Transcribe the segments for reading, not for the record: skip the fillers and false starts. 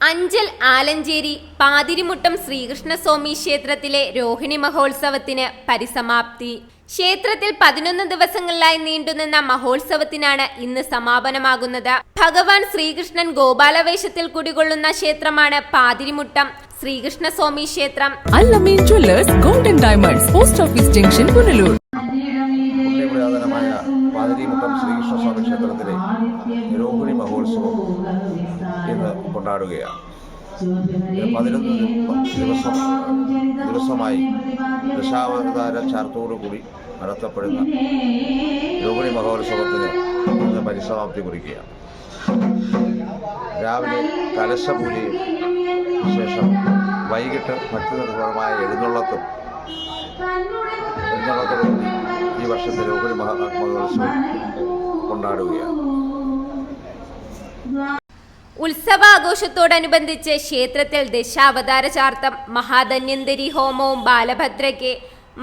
അഞ്ചൽ ആലഞ്ചേരി പാതിരിമുട്ടം ശ്രീകൃഷ്ണസ്വാമി ക്ഷേത്രത്തിലെ രോഹിണി മഹോത്സവത്തിന് പരിസമാപ്തി. ക്ഷേത്രത്തിൽ 11 ദിവസങ്ങളിലായി നീണ്ടുനിന്ന മഹോത്സവത്തിനാണ് ഇന്ന് സമാപനമാകുന്നത്. ഭഗവാൻ ശ്രീകൃഷ്ണൻ ഗോപാലവേഷത്തിൽ കുടികൊള്ളുന്ന ക്ഷേത്രമാണ് പാതിരിമുട്ടം ശ്രീകൃഷ്ണസ്വാമി ക്ഷേത്രം. Al-Ameen jewellers golden diamonds, post office junction, Punalur. Pathirimuttam Sreekrishnaswami ക്ഷേത്രത്തിലെ രോഹിണി മഹോത്സവം ഇന്ന് കൊണ്ടാടുകയാണ്. 11 ദിവസമായി ദശാവതാര ചാർത്തോടുകൂടി നടത്തപ്പെടുന്ന രോഹിണി മഹോത്സവത്തിന് ഇന്ന് പരിസമാപ്തി കുറിക്കുകയാണ്. രാവിലെ കലശപൂജയും ശേഷം വൈകിട്ട് ഭക്തിനിർഭരമായ എഴുന്നള്ളത്തോടുകൂടി ഈ വർഷത്തെ രോഹിണി മഹോത്സവം കൊണ്ടാടുകയാണ്. ഉത്സവാഘോഷത്തോടനുബന്ധിച്ച് ക്ഷേത്രത്തിൽ ദശാവതാര ചാർത്തം, മഹാധന്വന്തരി ഹോമവും ബാലഭദ്രയ്ക്ക്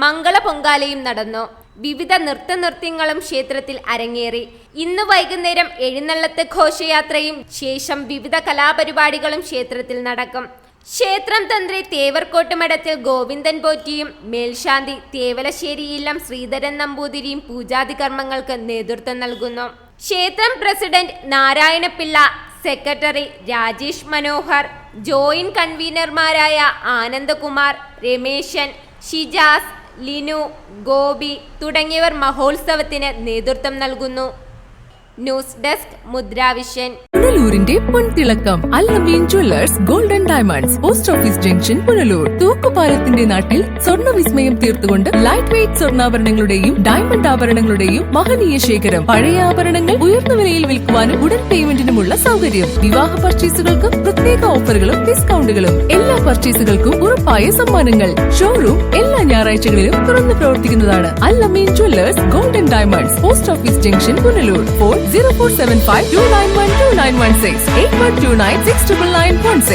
മംഗള പൊങ്കാലയും നടന്നു. വിവിധ നൃത്യങ്ങളും ക്ഷേത്രത്തിൽ അരങ്ങേറി. ഇന്ന് വൈകുന്നേരം എഴുന്നള്ളത്ത് ഘോഷയാത്രയും ശേഷം വിവിധ കലാപരിപാടികളും ക്ഷേത്രത്തിൽ നടക്കും. ക്ഷേത്രം തന്ത്രി തേവർക്കോട്ട് മഠത്തിൽ ഗോവിന്ദൻ പോറ്റിയും മേൽശാന്തി തേവലശ്ശേരി ഇല്ലം ശ്രീധരൻ നമ്പൂതിരിയും പൂജാതി കർമ്മങ്ങൾക്ക് നേതൃത്വം നൽകുന്നു. ക്ഷേത്രം president Narayanapillai, secretary Rajesh Manohar, joint കൺവീനർമാരായ ആനന്ദകുമാർ, രമേശൻ, ഷിജാസ്, ലിനു, ഗോപി തുടങ്ങിയവർ മഹോത്സവത്തിന് നേതൃത്വം നൽകുന്നു. News desk Mudravision. പുനലൂരിന്റെ പൊൻതിളക്കം Al-Ameen jewellers golden diamonds, post office junction, Punalur. തൂക്കുപാലത്തിന്റെ നാട്ടിൽ സ്വർണ്ണ വിസ്മയം തീർത്തുകൊണ്ട് ലൈറ്റ് വെയ്റ്റ് സ്വർണ്ണാഭരണങ്ങളുടെയും ഡയമണ്ട് ആഭരണങ്ങളുടെയും മഹനീയ ശേഖരം. പഴയ ആഭരണങ്ങൾ ഉയർന്ന വിലയിൽ വിൽക്കുവാനും ഉടൻ പേയ്മെന്റിനുമുള്ള സൗകര്യം. വിവാഹ പർച്ചേസുകൾക്ക് പ്രത്യേക ഓഫറുകളും ഡിസ്കൗണ്ടുകളും. എല്ലാ പർച്ചേസുകൾക്കും ഉറപ്പായ സമ്മാനങ്ങൾ. ഷോറൂം എല്ലാ ഞായറാഴ്ചകളിലും തുറന്നു പ്രവർത്തിക്കുന്നതാണ്. Al-Ameen jewellers golden diamonds, post office junction, Punalur. Phone 0475 291 2916 8129 69916.